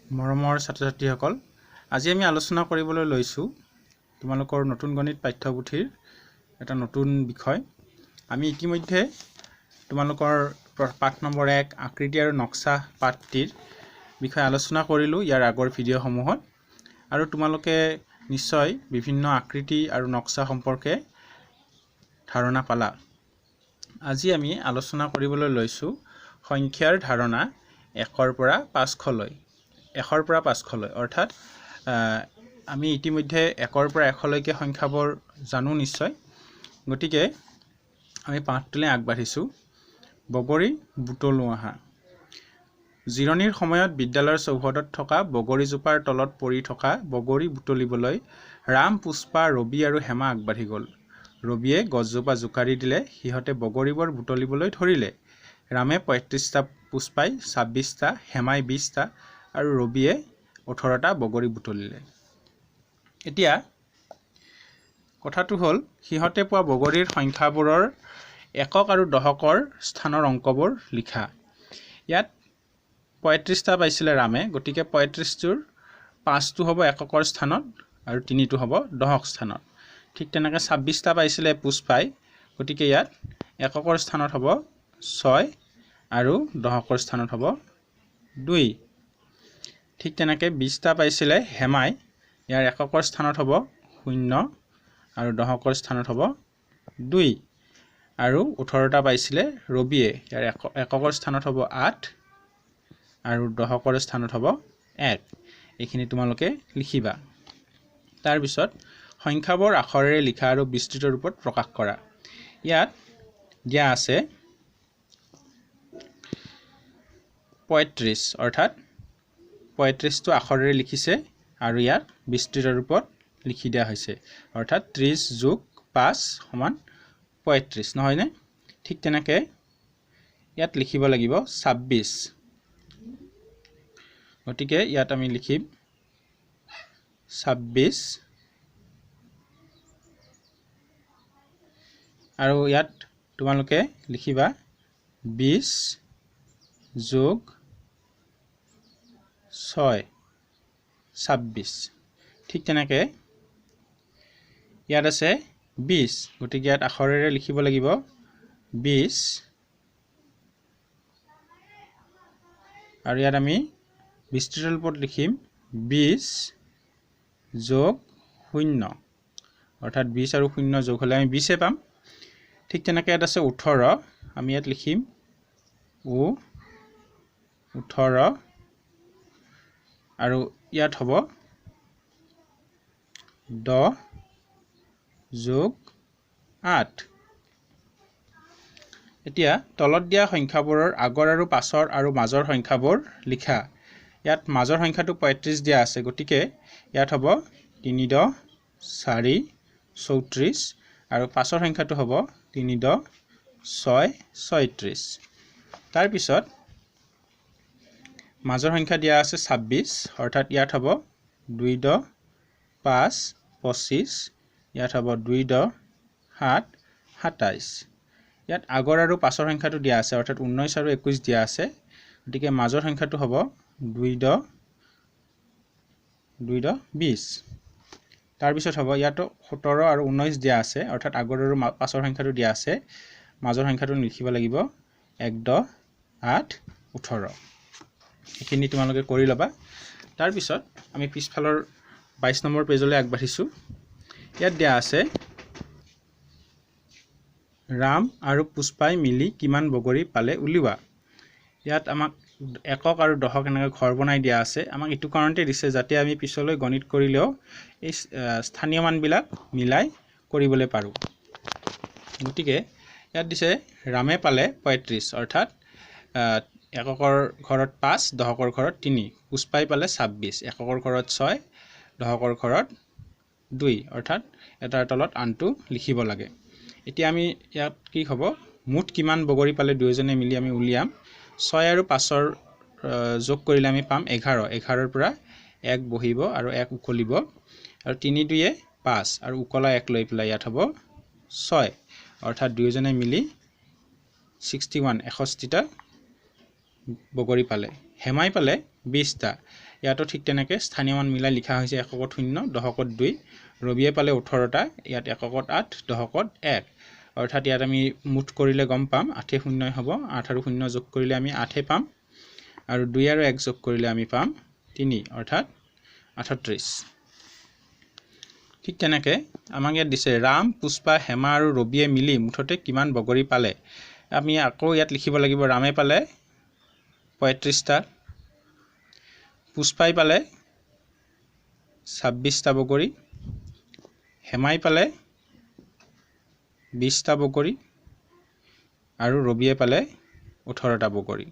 মৰমৰ ছাত্ৰ-ছাত্ৰীসকল, আজি আমি আলোচনা কৰিবলৈ লৈছোঁ তোমালোকৰ নতুন গণিত পাঠ্যপুথিৰ এটা নতুন বিষয়। আমি ইতিমধ্যে তোমালোকৰ পাঠ নম্বৰ 1 আকৃতি আৰু নক্সা পাঠটিৰ বিষয়ে আলোচনা কৰিলোঁ ইয়াৰ আগৰ ভিডিঅ'সমূহত, আৰু তোমালোকে নিশ্চয় বিভিন্ন আকৃতি আৰু নক্সা সম্পৰ্কে ধাৰণা পালা। আজি আমি আলোচনা কৰিবলৈ লৈছোঁ সংখ্যাৰ ধাৰণা 1ৰ পৰা 500লৈ। 1ৰ পৰা 500লৈ অৰ্থাৎ আমি ইতিমধ্যে 1ৰ পৰা 100লৈকে সংখ্যাবোৰ জানো নিশ্চয়। গতিকে আমি পাঠটোলৈ আগবাঢ়িছোঁ। বগৰী বুটলো আহা। জিৰণিৰ সময়ত বিদ্যালয়ৰ চৌহদত থকা বগৰীজোপাৰ তলত পৰি থকা বগৰী বুটলিবলৈ ৰাম, পুষ্পা, ৰবি আৰু হেমা আগবাঢ়ি গ'ল। ৰবিয়ে গছজোপা জোকাৰি দিলে, সিহঁতে বগৰীবোৰ বুটলিবলৈ ধৰিলে। ৰামে 35টা, পুষ্পাই 26টা, হেমাই 20টা আৰু ৰবিয়ে 18টা বগৰী বুটলিলে। এতিয়া কথাটো হ'ল, সিহঁতে পোৱা বগৰীৰ সংখ্যাবোৰৰ একক আৰু দশকৰ স্থানৰ অংকবোৰ লিখা। ইয়াত 35টা পাইছিলে ৰামে, গতিকে 35টোৰ 5টো হ'ব এককৰ স্থানত আৰু 3টো হ'ব দশক স্থানত। ঠিক তেনেকৈ 26টা পাইছিলে পুষ্পাই, গতিকে ইয়াত এককৰ স্থানত হ'ব 6 আৰু দশকৰ স্থানত হ'ব 2। ঠিক তেনেকৈ 20টা পাইছিলে হেমাই, ইয়াৰ এককৰ স্থানত হ'ব 0 আৰু দশকৰ স্থানত হ'ব 2। আৰু 18টা পাইছিলে ৰবিয়ে, ইয়াৰ এককৰ স্থানত হ'ব 8 আৰু দশকৰ স্থানত হ'ব 1। এইখিনি তোমালোকে লিখিবা। তাৰপিছত সংখ্যাবোৰ আখৰেৰে লিখা আৰু বিস্তৃত ৰূপত প্ৰকাশ কৰা। ইয়াত দিয়া আছে 35, অৰ্থাৎ 35টো আখৰেৰে লিখিছে আৰু ইয়াত বিস্তৃত ৰূপত লিখি দিয়া হৈছে, অৰ্থাৎ 30 + 5 = 35, নহয়নে? ঠিক তেনেকৈ ইয়াত লিখিব লাগিব 26, গতিকে ইয়াত আমি লিখিম 26 আৰু ইয়াত তোমালোকে লিখিবা 20 + 6 26। ঠিক তেনেকৈ ইয়াত আছে 20, গতিকে ইয়াত আখৰেৰে লিখিব লাগিব 20 আৰু ইয়াত আমি বিস্তৃত ৰূপত লিখিম 20 + 0, অৰ্থাৎ 20 আৰু 0 যোগ হ'লে আমি 20 পাম। ঠিক তেনেকৈ ইয়াত আছে 18, আমি ইয়াত লিখিম 18 আৰু ইয়াত হ'ব 10 + 8। এতিয়া তলত দিয়া সংখ্যাবোৰৰ আগৰ আৰু পাছৰ আৰু মাজৰ সংখ্যাবোৰ লিখা। ইয়াত মাজৰ সংখ্যাটো 35 দিয়া আছে, গতিকে ইয়াত হ'ব 3 × 4 = 34 আৰু পাছৰ সংখ্যাটো হ'ব 3 × 6 = 36। তাৰপিছত মাজৰ সংখ্যা দিয়া আছে 26, অৰ্থাৎ ইয়াত হ'ব 2 × 5 = 25, ইয়াত হ'ব 2 × 7 = 27। ইয়াত আগৰ আৰু পাছৰ সংখ্যাটো দিয়া আছে, অৰ্থাৎ 19 আৰু 21 দিয়া আছে, গতিকে মাজৰ সংখ্যাটো হ'ব 2 × 20। তাৰপিছত হ'ব ইয়াতো 17 আৰু 19 দিয়া আছে, অৰ্থাৎ আগৰ আৰু পাছৰ সংখ্যাটো দিয়া আছে, মাজৰ সংখ্যাটো লিখিব লাগিব 1 × 8 = 18। এইখিনি তোমালোকে কৰি ল'বা। তাৰপিছত আমি পিছফালৰ 22 নম্বৰ পেজলৈ আগবাঢ়িছোঁ। ইয়াত দিয়া আছে ৰাম আৰু পুষ্পাই মিলি কিমান বগৰী পালে উলিওৱা। ইয়াত আমাক একক আৰু দশক এনেকৈ ঘৰ বনাই দিয়া আছে। আমাক এইটো কাৰণতে দিছে যাতে আমি পিছলৈ গণিত কৰিলেও এই স্থানীয় মানবিলাক মিলাই কৰিবলৈ পাৰোঁ। গতিকে ইয়াত দিছে ৰামে পালে 35, অৰ্থাৎ এককৰ ঘৰত 5, দশকৰ ঘৰত 3। পুষ্পাই পালে 26, এককৰ ঘৰত 6, দশকৰ ঘৰত 2, অৰ্থাৎ এটাৰ তলত আনটো লিখিব লাগে। এতিয়া আমি ইয়াত কি হ'ব, মুঠ কিমান বগৰী পালে দুয়োজনে মিলি আমি উলিয়াম। 6 আৰু 5ৰ যোগ কৰিলে আমি পাম 11। 11ৰ পৰা 1 বহিব আৰু 1 উকলিব, আৰু 3 × 2 = 5 আৰু উকলা 1 লৈ পেলাই ইয়াত হ'ব 6, অৰ্থাৎ দুয়োজনে মিলি 61 টা বগৰী পালে। হেমাই পালে 20টা, ইয়াতো ঠিক তেনেকৈ স্থানীয় মান মিলাই লিখা হৈছে 1 ত 0 10 ত 2 ৰবিয়ে পালে 18টা ইয়াত 1 ত 8 10 ত 1 অৰ্থাৎ ইয়াত আমি মুঠ কৰিলে গম পাম 8 0 হ'ব 8 আৰু 0 যোগ কৰিলে আমি 8 পাম আৰু 2 আৰু 1 যোগ কৰিলে আমি পাম 3 অৰ্থাৎ 38 ঠিক তেনেকৈ আমাক ইয়াত দিছে ৰাম পুষ্পা হেমা আৰু ৰবিয়ে মিলি মুঠতে কিমান বগৰী পালে আমি আকৌ ইয়াত লিখিব লাগিব ৰামে পালে 35টা পুষ্পাই পালে 26টা বগৰী হেমাই পালে 20টা বগৰী আৰু ৰবিয়ে পালে 18টা বগৰী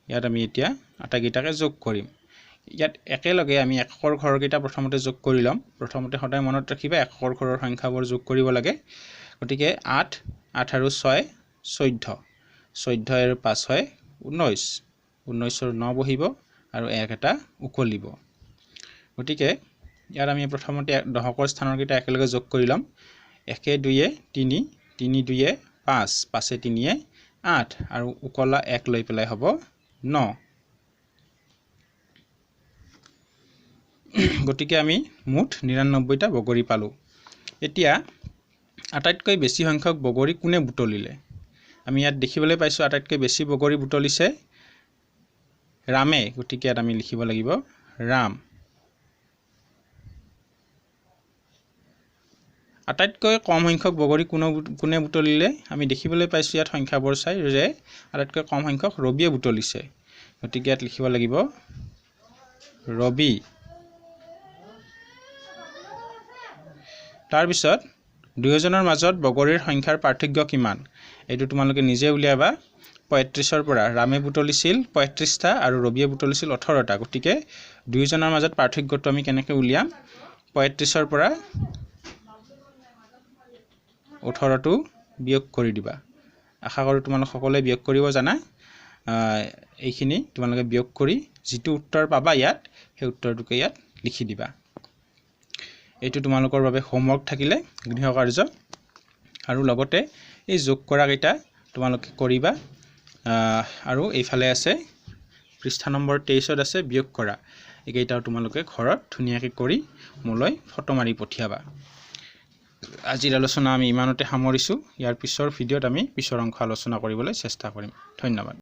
ইয়াত আমি এতিয়া আটাইকেইটাকে যোগ কৰিম ইয়াত একেলগে আমি এককৰ ঘৰকেইটা প্ৰথমতে যোগ কৰি লম প্ৰথমতে সদায় মনত ৰাখিবা এককৰ ঘৰৰ সংখ্যাবোৰ যোগ কৰিব লাগে গতিকে 8 8 আৰু 6 14 14 আৰু 5 হয় 19 19 আৰু 9 বহিব আৰু 1 এটা উকলিব গতিকে ইয়াত আমি প্ৰথমতে দশকৰ স্থানৰ কেইটা একেলগে যোগ কৰি লম 1 2 3 3 2 5 5 3 8 আৰু উকলা 1 লৈ পেলাই হ'ব 9 গতিকে আমি মুঠ 99টা বগৰী পালো এতিয়া আটাইতকৈ বেছি সংখ্যক বগৰী কোনে বুটলিলে আমি ইয়াত দেখিবলৈ পাইছো আটাইতকৈ বেছি বগৰী বুটলিছে ৰামে গতিকে ইয়াত আমি লিখিব লাগিব ৰাম আটাইতকৈ কম সংখ্যক বগৰী কোনে বুটলিলে আমি দেখিবলৈ পাইছো ইয়াত সংখ্যাবোৰ চাই যে আটাইতকৈ কম সংখ্যক ৰবিয়ে বুটলিছে গতিকে ইয়াত লিখিব লাগিব ৰবি তাৰ পিছত দুয়োজনৰ মাজত বগৰীৰ সংখ্যাৰ পাৰ্থক্য কিমান এইটো তোমালোকে নিজে উলিয়াবা 35 ৰ পৰা ৰামে বুটলিছিল 35টা আৰু ৰবিয়ে বুটলিছিল 18টা গতিকে দুয়োজনৰ মাজত পাৰ্থক্যটো আমি কেনেকৈ উলিয়াম 35 ৰ পৰা 18টো বিয়োগ কৰি দিবা আশা কৰো তোমালোক সকলোৱে বিয়োগ কৰিব জানা এইখিনি তোমালোকে বিয়োগ কৰি যেটো উত্তৰ পাবা ইয়াত সেই উত্তৰটোকে ইয়াত লিখি দিবা এইটো তোমালোকৰ বাবে হোমৱৰ্ক থাকিলে গৃহকাৰ্য আৰু লগতে এই যোগ কৰা কেইটা তোমালোকে কৰিবা আৰু এইফালে আছে পৃষ্ঠা নম্বৰ 23ত আছে বিয়োগ কৰা এইকেইটাও তোমালোকে ঘৰত ধুনীয়াকৈ কৰি মোলৈ ফটো মাৰি পঠিয়াবা আজিৰ আলোচনা আমি ইমানতে সামৰিছো ইয়াৰ পিছৰ ভিডিঅ'ত আমি পিছৰ অংশ আলোচনা কৰিবলৈ চেষ্টা কৰিম ধন্যবাদ